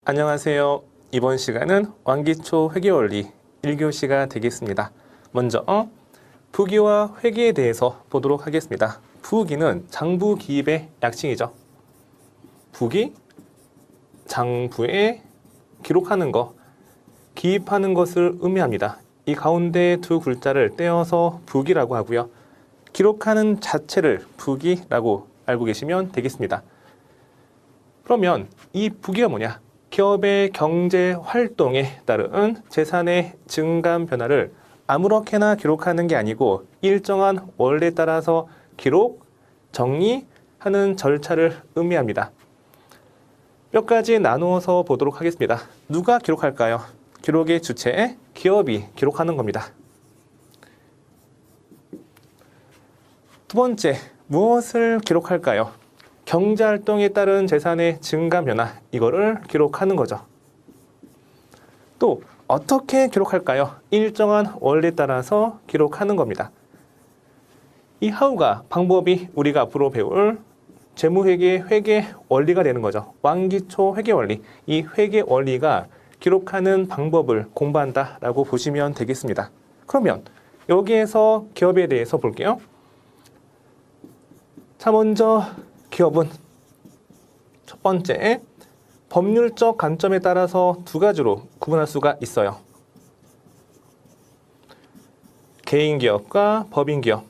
안녕하세요. 이번 시간은 왕기초 회계원리 1교시가 되겠습니다. 먼저 부기와 회계에 대해서 보도록 하겠습니다. 부기는 장부 기입의 약칭이죠. 부기, 장부에 기록하는 것, 기입하는 것을 의미합니다. 이 가운데 두 글자를 떼어서 부기라고 하고요. 기록하는 자체를 부기라고 알고 계시면 되겠습니다. 그러면 이 부기가 뭐냐? 기업의 경제 활동에 따른 재산의 증감 변화를 아무렇게나 기록하는 게 아니고 일정한 원리에 따라서 기록, 정리하는 절차를 의미합니다. 몇 가지 나누어서 보도록 하겠습니다. 누가 기록할까요? 기록의 주체, 기업이 기록하는 겁니다. 두 번째, 무엇을 기록할까요? 경제활동에 따른 재산의 증감 변화, 이거를 기록하는 거죠. 또 어떻게 기록할까요? 일정한 원리에 따라서 기록하는 겁니다. 이 하우가 방법이 우리가 앞으로 배울 재무회계 회계 원리가 되는 거죠. 왕기초 회계 원리, 이 회계 원리가 기록하는 방법을 공부한다라고 보시면 되겠습니다. 그러면 여기에서 기업에 대해서 볼게요. 자, 먼저 기업은 첫 번째, 법률적 관점에 따라서 두 가지로 구분할 수가 있어요. 개인기업과 법인기업.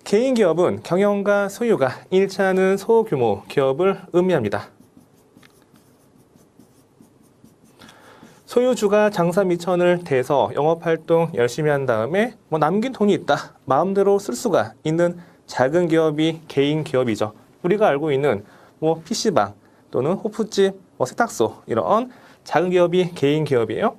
개인기업은 경영과 소유가 일치하는 소규모 기업을 의미합니다. 소유주가 장사 미천을 대서 영업활동 열심히 한 다음에 남긴 돈이 있다, 마음대로 쓸 수가 있는 작은 기업이 개인 기업이죠. 우리가 알고 있는 PC방 또는 호프집, 세탁소 이런 작은 기업이 개인 기업이에요.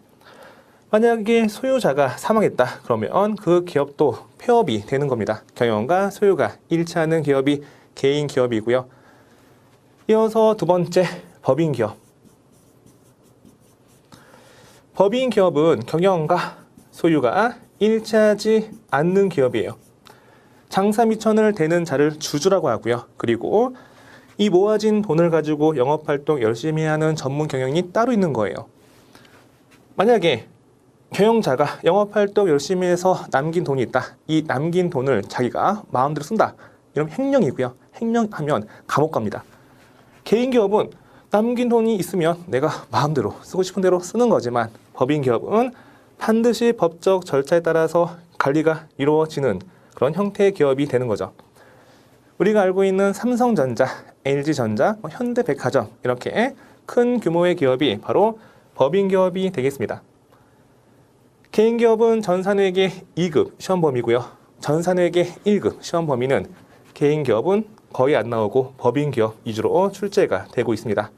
만약에 소유자가 사망했다 그러면 그 기업도 폐업이 되는 겁니다. 경영과 소유가 일치하는 기업이 개인 기업이고요. 이어서 두 번째, 법인 기업. 법인 기업은 경영과 소유가 일치하지 않는 기업이에요. 장사 미천을 대는 자를 주주라고 하고요. 그리고 이 모아진 돈을 가지고 영업활동 열심히 하는 전문 경영이 따로 있는 거예요. 만약에 경영자가 영업활동 열심히 해서 남긴 돈이 있다. 이 남긴 돈을 자기가 마음대로 쓴다. 이러면 횡령이고요. 횡령하면 감옥 갑니다. 개인 기업은 남긴 돈이 있으면 내가 마음대로 쓰고 싶은 대로 쓰는 거지만 법인 기업은 반드시 법적 절차에 따라서 관리가 이루어지는 그런 형태의 기업이 되는 거죠. 우리가 알고 있는 삼성전자, LG전자, 현대백화점 이렇게 큰 규모의 기업이 바로 법인 기업이 되겠습니다. 개인 기업은 전산회계 2급 시험 범위고요. 전산회계 1급 시험 범위는 개인 기업은 거의 안 나오고 법인 기업 위주로 출제가 되고 있습니다.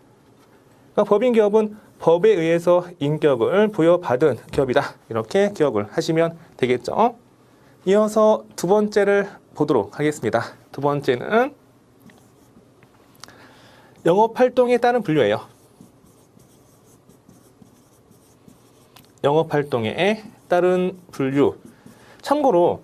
그러니까 법인 기업은 법에 의해서 인격을 부여받은 기업이다. 이렇게 기억을 하시면 되겠죠. 이어서 두 번째를 보도록 하겠습니다. 두 번째는 영업활동에 따른 분류예요. 영업활동에 따른 분류. 참고로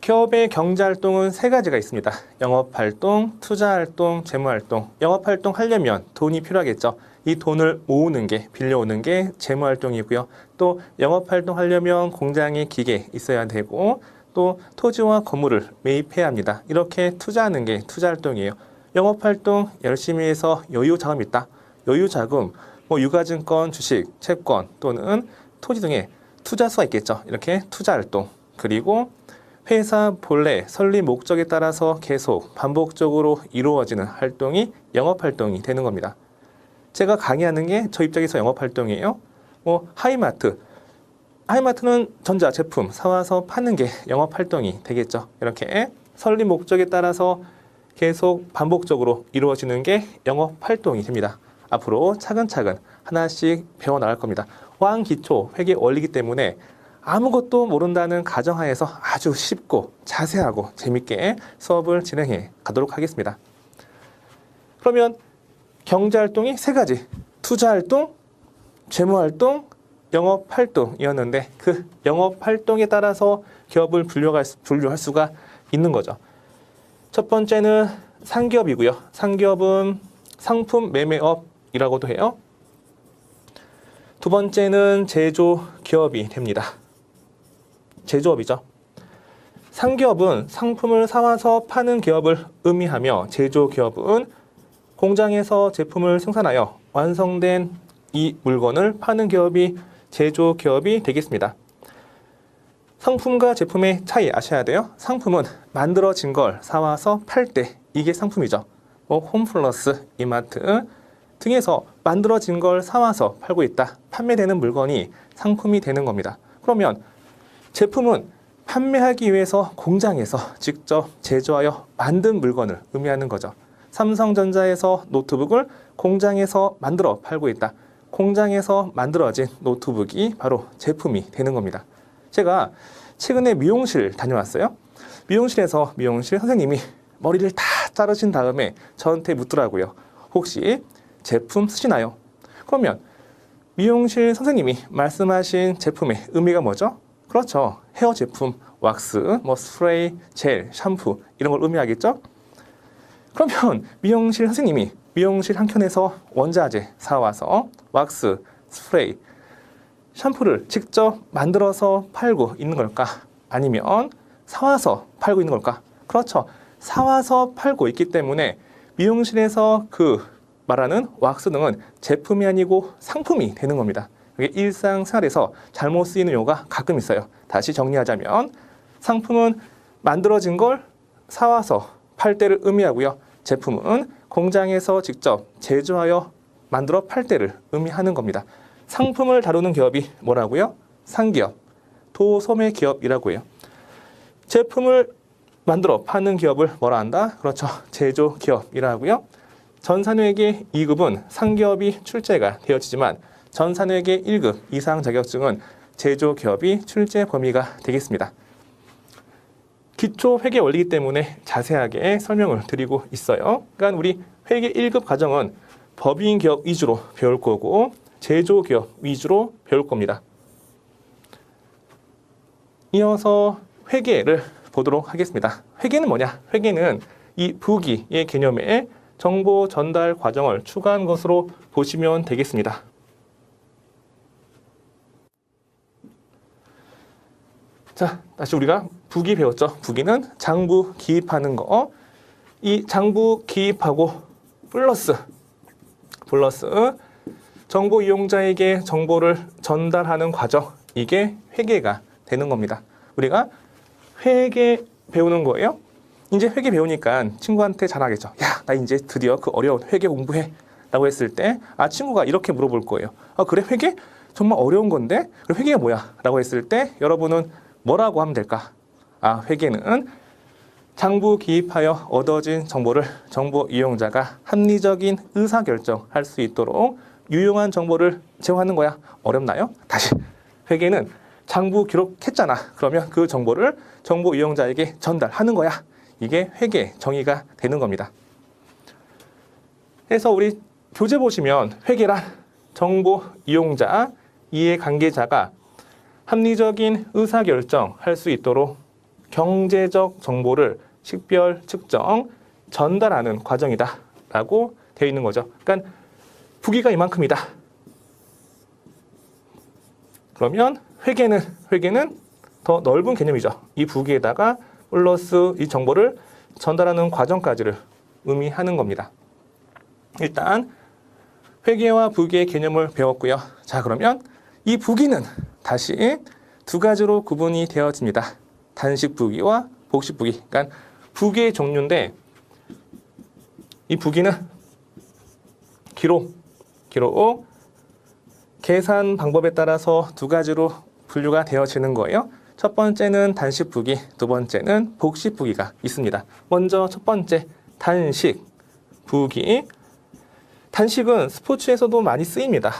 기업의 경제활동은 세 가지가 있습니다. 영업활동, 투자활동, 재무활동. 영업활동 하려면 돈이 필요하겠죠. 이 돈을 모으는 게, 빌려오는 게 재무활동이고요. 또 영업활동 하려면 공장에 기계 있어야 되고 또 토지와 건물을 매입해야 합니다. 이렇게 투자하는 게 투자활동이에요. 영업활동 열심히 해서 여유자금이 있다. 여유자금, 유가증권, 주식, 채권 또는 토지 등의 투자수가 있겠죠. 이렇게 투자활동. 그리고 회사 본래 설립 목적에 따라서 계속 반복적으로 이루어지는 활동이 영업활동이 되는 겁니다. 제가 강의하는 게 저 입장에서 영업활동이에요. 하이마트는 전자제품 사와서 파는 게 영업활동이 되겠죠. 이렇게 설립 목적에 따라서 계속 반복적으로 이루어지는 게 영업활동이 됩니다. 앞으로 차근차근 하나씩 배워나갈 겁니다. 왕기초 회계 원리이기 때문에 아무것도 모른다는 가정하에서 아주 쉽고 자세하고 재밌게 수업을 진행해 가도록 하겠습니다. 그러면 경제활동이 세 가지, 투자활동, 재무활동, 영업활동이었는데 그 영업활동에 따라서 기업을 분류할 수가 있는 거죠. 첫 번째는 상기업이고요. 상기업은 상품 매매업이라고도 해요. 두 번째는 제조기업이 됩니다. 제조업이죠. 상기업은 상품을 사와서 파는 기업을 의미하며 제조기업은 공장에서 제품을 생산하여 완성된 이 물건을 파는 기업이 제조기업이 되겠습니다. 상품과 제품의 차이 아셔야 돼요. 상품은 만들어진 걸 사와서 팔 때 이게 상품이죠. 홈플러스, 이마트 등에서 만들어진 걸 사와서 팔고 있다. 판매되는 물건이 상품이 되는 겁니다. 그러면 제품은 판매하기 위해서 공장에서 직접 제조하여 만든 물건을 의미하는 거죠. 삼성전자에서 노트북을 공장에서 만들어 팔고 있다. 공장에서 만들어진 노트북이 바로 제품이 되는 겁니다. 제가 최근에 미용실 다녀왔어요. 미용실에서 미용실 선생님이 머리를 다 자르신 다음에 저한테 묻더라고요. 혹시 제품 쓰시나요? 그러면 미용실 선생님이 말씀하신 제품의 의미가 뭐죠? 그렇죠. 헤어 제품, 왁스, 스프레이, 젤, 샴푸 이런 걸 의미하겠죠? 그러면 미용실 선생님이 미용실 한켠에서 원자재 사와서 왁스, 스프레이, 샴푸를 직접 만들어서 팔고 있는 걸까? 아니면 사와서 팔고 있는 걸까? 그렇죠. 사와서 팔고 있기 때문에 미용실에서 그 말하는 왁스 등은 제품이 아니고 상품이 되는 겁니다. 이게 일상생활에서 잘못 쓰이는 용어가 가끔 있어요. 다시 정리하자면 상품은 만들어진 걸 사와서 팔 때를 의미하고요. 제품은 공장에서 직접 제조하여 만들어 팔 때를 의미하는 겁니다. 상품을 다루는 기업이 뭐라고요? 상기업, 도소매 기업이라고 해요. 제품을 만들어 파는 기업을 뭐라 한다? 그렇죠. 제조기업이라고요. 전산회계 2급은 상기업이 출제가 되어지지만 전산회계 1급 이상 자격증은 제조기업이 출제 범위가 되겠습니다. 기초 회계 원리이기 때문에 자세하게 설명을 드리고 있어요. 그러니까 우리 회계 1급 과정은 법인 기업 위주로 배울 거고 제조기업 위주로 배울 겁니다. 이어서 회계를 보도록 하겠습니다. 회계는 뭐냐? 회계는 이 부기의 개념에 정보 전달 과정을 추가한 것으로 보시면 되겠습니다. 자, 다시 우리가 부기 배웠죠. 부기는 장부 기입하는 거. 이 장부 기입하고 플러스 정보 이용자에게 정보를 전달하는 과정. 이게 회계가 되는 겁니다. 우리가 회계 배우는 거예요. 이제 회계 배우니까 친구한테 잘하겠죠. 야, 나 이제 드디어 그 어려운 회계 공부해 라고 했을 때 친구가 이렇게 물어볼 거예요. 그래? 회계? 정말 어려운 건데? 그럼 회계가 뭐야? 라고 했을 때 여러분은 뭐라고 하면 될까? 회계는 장부 기입하여 얻어진 정보를 정보 이용자가 합리적인 의사결정할 수 있도록 유용한 정보를 제공하는 거야. 어렵나요? 다시. 회계는 장부 기록했잖아. 그러면 그 정보를 정보 이용자에게 전달하는 거야. 이게 회계 정의가 되는 겁니다. 그래서 우리 교재 보시면 회계란 정보 이용자, 이해관계자가 합리적인 의사결정할 수 있도록 경제적 정보를 식별, 측정, 전달하는 과정이다 라고 되어 있는 거죠. 그러니까 부기가 이만큼이다. 그러면 회계는 더 넓은 개념이죠. 이 부기에다가 플러스 이 정보를 전달하는 과정까지를 의미하는 겁니다. 일단 회계와 부기의 개념을 배웠고요. 자, 그러면 이 부기는 다시 두 가지로 구분이 되어집니다. 단식 부기와 복식 부기. 그러니까 부기의 종류인데 이 부기는 기록, 계산 방법에 따라서 두 가지로 분류가 되어지는 거예요. 첫 번째는 단식 부기, 두 번째는 복식 부기가 있습니다. 먼저 첫 번째 단식 부기. 단식은 스포츠에서도 많이 쓰입니다.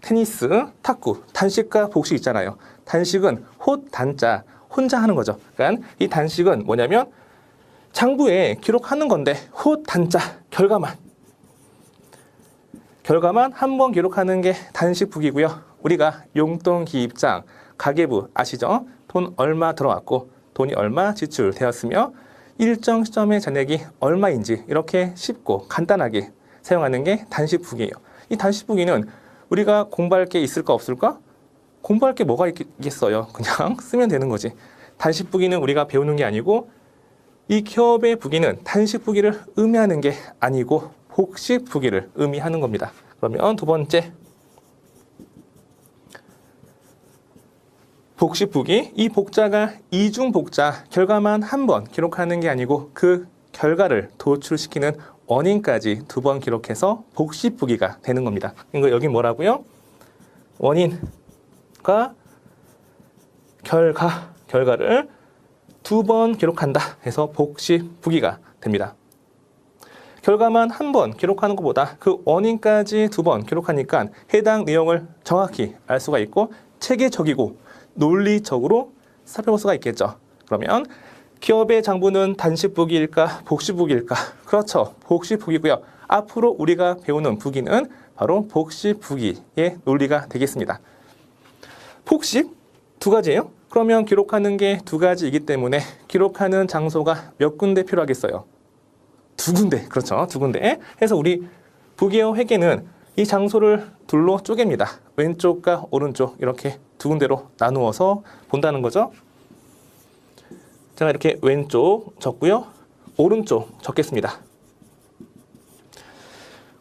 테니스, 탁구, 단식과 복식 있잖아요. 단식은 단자, 혼자 하는 거죠. 그러니까 이 단식은 뭐냐면 장부에 기록하는 건데 단자, 결과만 한 번 기록하는 게 단식 부기고요. 우리가 용돈 기입장, 가계부 아시죠? 돈 얼마 들어왔고 돈이 얼마 지출되었으며 일정 시점의 잔액이 얼마인지 이렇게 쉽고 간단하게 사용하는 게 단식부기예요. 이 단식부기는 우리가 공부할 게 있을까 없을까? 공부할 게 뭐가 있겠어요. 그냥 쓰면 되는 거지. 단식부기는 우리가 배우는 게 아니고 이 기업의 부기는 단식부기를 의미하는 게 아니고 복식부기를 의미하는 겁니다. 그러면 두 번째 복식부기, 이 복자가 이중복자 결과만 한 번 기록하는 게 아니고 그 결과를 도출시키는 원인까지 두 번 기록해서 복식부기가 되는 겁니다. 이거 여기 뭐라고요? 원인과 결과를 두 번 기록한다 해서 복식부기가 됩니다. 결과만 한 번 기록하는 것보다 그 원인까지 두 번 기록하니까 해당 내용을 정확히 알 수가 있고 체계적이고 논리적으로 살펴볼 수가 있겠죠. 그러면 기업의 장부는 단식부기일까 복식부기일까? 그렇죠. 복식부기고요. 앞으로 우리가 배우는 부기는 바로 복식부기의 논리가 되겠습니다. 복식 두 가지예요. 그러면 기록하는 게 두 가지이기 때문에 기록하는 장소가 몇 군데 필요하겠어요? 두 군데. 그렇죠. 두 군데. 해서 우리 부기의 회계는 이 장소를 둘로 쪼갭니다. 왼쪽과 오른쪽 이렇게 두 군데로 나누어서 본다는 거죠. 제가 이렇게 왼쪽 적고요. 오른쪽 적겠습니다.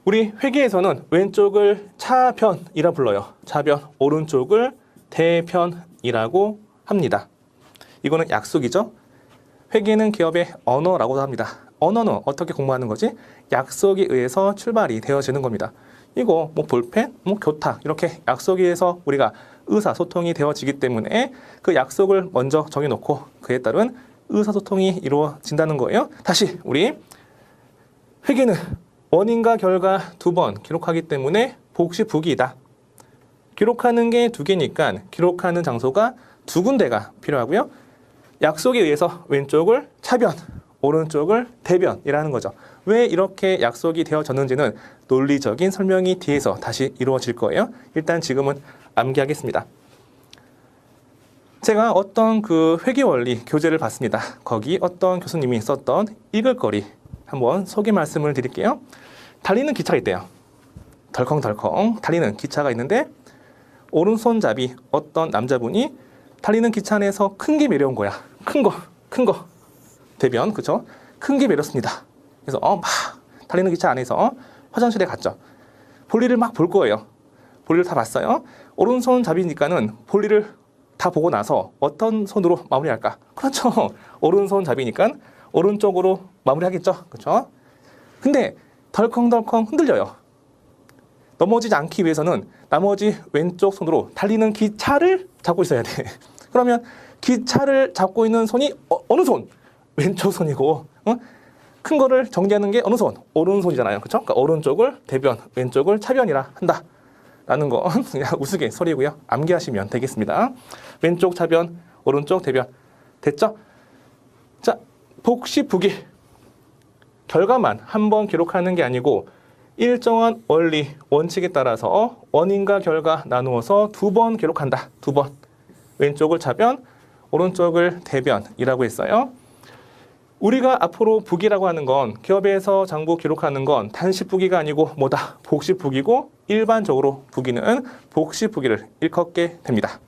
우리 회계에서는 왼쪽을 차변이라 불러요. 차변, 오른쪽을 대변이라고 합니다. 이거는 약속이죠. 회계는 기업의 언어라고도 합니다. 언어는 어떻게 공부하는 거지? 약속에 의해서 출발이 되어지는 겁니다. 이거 뭐 볼펜, 뭐 교탁 이렇게 약속에 의해서 우리가 의사소통이 되어지기 때문에 그 약속을 먼저 정해놓고 그에 따른 의사소통이 이루어진다는 거예요. 다시 우리 회계는 원인과 결과 두 번 기록하기 때문에 복식부기이다. 기록하는 게 두 개니까 기록하는 장소가 두 군데가 필요하고요. 약속에 의해서 왼쪽을 차변, 오른쪽을 대변이라는 거죠. 왜 이렇게 약속이 되어졌는지는 논리적인 설명이 뒤에서 다시 이루어질 거예요. 일단 지금은 암기하겠습니다. 제가 어떤 그 회계원리 교재를 봤습니다. 거기 어떤 교수님이 썼던 읽을거리 한번 소개 말씀을 드릴게요. 달리는 기차가 있대요. 덜컹덜컹 달리는 기차가 있는데 오른손잡이 어떤 남자분이 달리는 기차 안에서 큰 게 매려온 거야. 큰 거. 대변, 그쵸? 큰 게 매렸습니다. 그래서 막 달리는 기차 안에서 화장실에 갔죠. 볼일을 막 볼 거예요. 볼일을 다 봤어요. 오른손잡이니까는 볼일을 다 보고 나서 어떤 손으로 마무리할까? 그렇죠. 오른손잡이니까 오른쪽으로 마무리하겠죠. 그렇죠? 근데 덜컹덜컹 흔들려요. 넘어지지 않기 위해서는 나머지 왼쪽 손으로 달리는 기차를 잡고 있어야 돼. 그러면 기차를 잡고 있는 손이 어느 손? 왼쪽 손이고 큰 거를 정리하는 게 어느 손? 오른손이잖아요. 그렇죠? 그러니까 오른쪽을 대변, 왼쪽을 차변이라 한다. 라는 건 그냥 우스갯소리고요. 암기하시면 되겠습니다. 왼쪽 차변, 오른쪽 대변. 됐죠? 자, 복식부기. 결과만 한 번 기록하는 게 아니고 일정한 원리, 원칙에 따라서 원인과 결과 나누어서 두 번 기록한다. 두 번. 왼쪽을 차변, 오른쪽을 대변이라고 했어요. 우리가 앞으로 부기라고 하는 건 기업에서 장부 기록하는 건 단식부기가 아니고 뭐다? 복식부기고 일반적으로 부기는 복식부기를 일컫게 됩니다.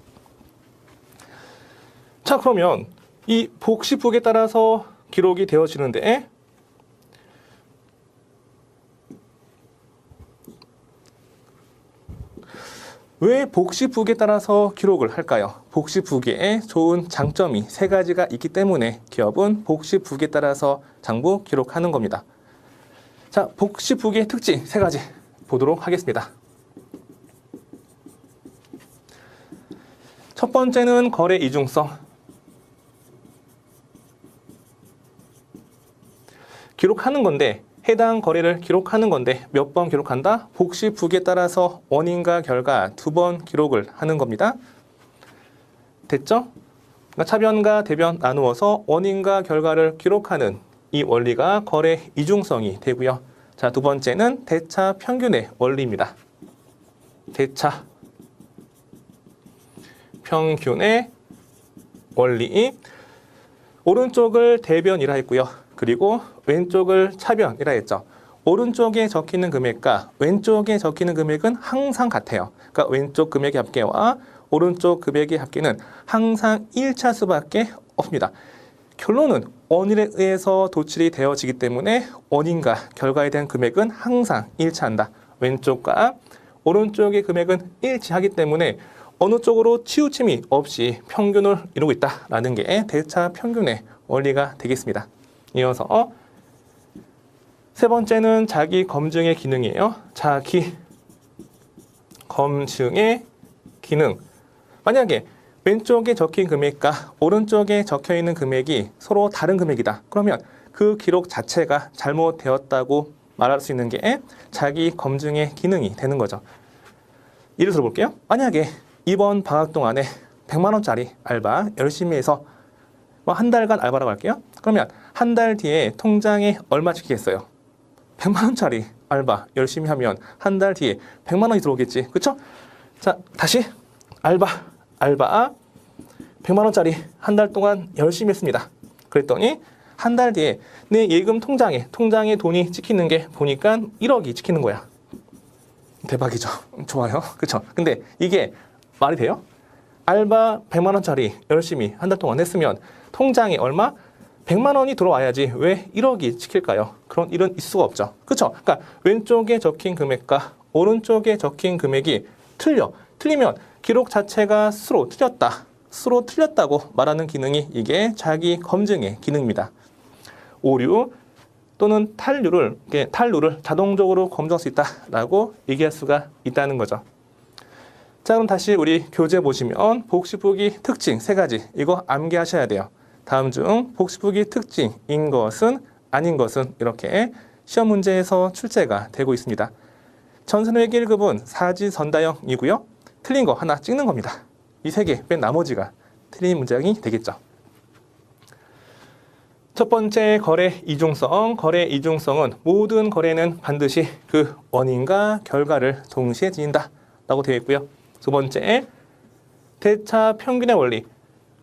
자, 그러면 이 복식부기에 따라서 기록이 되어지는데 왜 복식부기에 따라서 기록을 할까요? 복식부기에 좋은 장점이 세 가지가 있기 때문에 기업은 복식부기에 따라서 장부 기록하는 겁니다. 자, 복식부기의 특징 세 가지 보도록 하겠습니다. 첫 번째는 거래 이중성. 기록하는 건데 해당 거래를 기록하는 건데 몇 번 기록한다? 복식부기에 따라서 원인과 결과 두 번 기록을 하는 겁니다. 됐죠? 그러니까 차변과 대변 나누어서 원인과 결과를 기록하는 이 원리가 거래 이중성이 되고요. 자, 두 번째는 대차 평균의 원리입니다. 대차 평균의 원리. 오른쪽을 대변이라 했고요. 그리고 왼쪽을 차변이라 했죠. 오른쪽에 적히는 금액과 왼쪽에 적히는 금액은 항상 같아요. 그러니까 왼쪽 금액의 합계와 오른쪽 금액의 합계는 항상 1차 수밖에 없습니다. 결론은 원인에 의해서 도출이 되어지기 때문에 원인과 결과에 대한 금액은 항상 일치한다. 왼쪽과 오른쪽의 금액은 일치하기 때문에 어느 쪽으로 치우침이 없이 평균을 이루고 있다라는 게 대차 평균의 원리가 되겠습니다. 이어서 세 번째는 자기 검증의 기능이에요. 자기 검증의 기능. 만약에 왼쪽에 적힌 금액과 오른쪽에 적혀 있는 금액이 서로 다른 금액이다. 그러면 그 기록 자체가 잘못되었다고 말할 수 있는 게 자기 검증의 기능이 되는 거죠. 예를 들어볼게요. 만약에 이번 방학 동안에 100만 원짜리 알바 열심히 해서 한 달간 알바라고 할게요. 그러면 한 달 뒤에 통장에 얼마 찍히겠어요? 100만 원짜리 알바 열심히 하면 한 달 뒤에 100만 원이 들어오겠지. 그렇죠? 자, 다시 알바 100만 원짜리 한 달 동안 열심히 했습니다. 그랬더니 한 달 뒤에 내 예금 통장에 돈이 찍히는 게 보니까 1억이 찍히는 거야. 대박이죠. 좋아요. 그렇죠? 근데 이게 말이 돼요? 알바 100만 원짜리 열심히 한 달 동안 했으면 통장에 얼마? 100만 원이 들어와야지 왜 1억이 찍힐까요? 그런 일은 있을 수가 없죠. 그렇죠? 그러니까 왼쪽에 적힌 금액과 오른쪽에 적힌 금액이 틀리면 기록 자체가 스스로 틀렸다고 말하는 기능이 이게 자기 검증의 기능입니다. 오류 또는 탈루를 자동적으로 검증할 수 있다라고 얘기할 수가 있다는 거죠. 자, 그럼 다시 우리 교재 보시면 복식후기 특징 3가지 이거 암기하셔야 돼요. 다음 중 복식후기 특징인 것은 아닌 것은 이렇게 시험 문제에서 출제가 되고 있습니다. 전산회계 1급은 사지선다형이고요. 틀린 거 하나 찍는 겁니다. 이 3개 뺀 나머지가 틀린 문장이 되겠죠. 첫 번째 거래 이중성. 거래 이중성은 모든 거래는 반드시 그 원인과 결과를 동시에 지닌다 라고 되어 있고요. 두 번째, 대차 평균의 원리.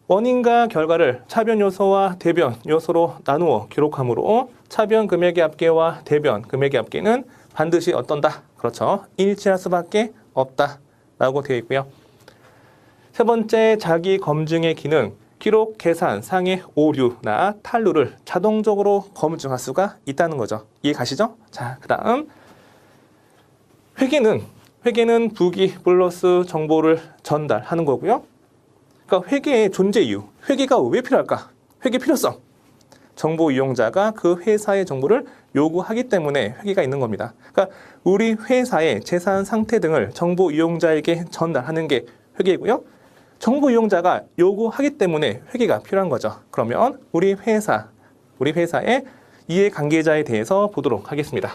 원인과 결과를 차변 요소와 대변 요소로 나누어 기록하므로 차변 금액의 합계와 대변 금액의 합계는 반드시 어떤다? 그렇죠. 일치할 수밖에 없다 라고 되어 있고요. 세 번째, 자기 검증의 기능. 기록 계산 상의 오류나 탈루를 자동적으로 검증할 수가 있다는 거죠. 이해 가시죠? 자, 그 다음 회계는 부기 플러스 정보를 전달하는 거고요. 그러니까 회계의 존재 이유, 회계가 왜 필요할까? 회계 필요성. 정보 이용자가 그 회사의 정보를 요구하기 때문에 회계가 있는 겁니다. 그러니까 우리 회사의 재산 상태 등을 정보 이용자에게 전달하는 게 회계이고요. 정보 이용자가 요구하기 때문에 회계가 필요한 거죠. 그러면 우리 회사의 이해관계자에 대해서 보도록 하겠습니다.